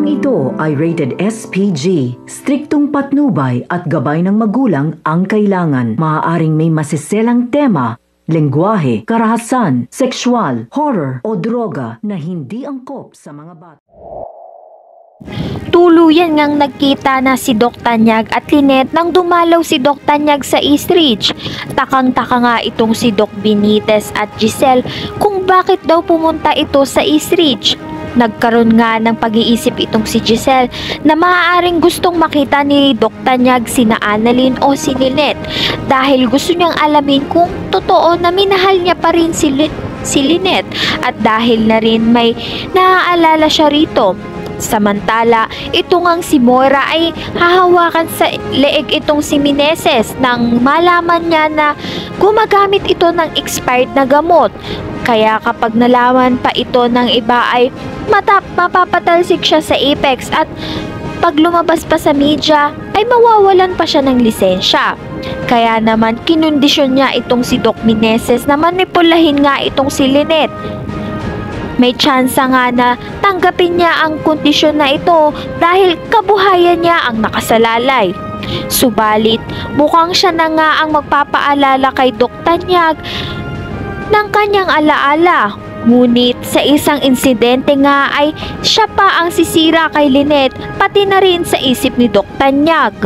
Programang ito ay rated SPG. Striktong patnubay at gabay ng magulang ang kailangan. Maaaring may masiselang tema, lengguwahe, karahasan, sexual, horror o droga na hindi angkop sa mga bata. Tuluyan ngang nagkita na si Doc Tanyag at Lynette nang dumalaw si Doc Tanyag sa East Ridge. Takang-taka nga itong si Doc Benitez at Giselle kung bakit daw pumunta ito sa East Ridge. Nagkaroon nga ng pag-iisip itong si Giselle na maaaring gustong makita ni Doc Tanyag sina Annalyn o si Lynette dahil gusto niyang alamin kung totoo na minahal niya pa rin si Lynette at dahil na rin may naaalala siya rito. Samantala, ito ngang si Moira ay hahawakan sa leeg itong si Meneses nang malaman niya na gumagamit ito ng expired na gamot. Kaya kapag nalaman pa ito ng iba ay mapapatalsik siya sa Apex at pag lumabas pa sa media ay mawawalan pa siya ng lisensya. Kaya naman kinondisyon niya itong si Doc Meneses na manipulahin nga itong si Lynette. May tsansa nga na tanggapin niya ang kondisyon na ito dahil kabuhayan niya ang nakasalalay. Subalit, mukhang siya na nga ang magpapaalala kay Doc Tanyag ng kanyang alaala. Ngunit sa isang insidente nga ay siya pa ang sisira kay Lynette pati na rin sa isip ni Doc Tanyag.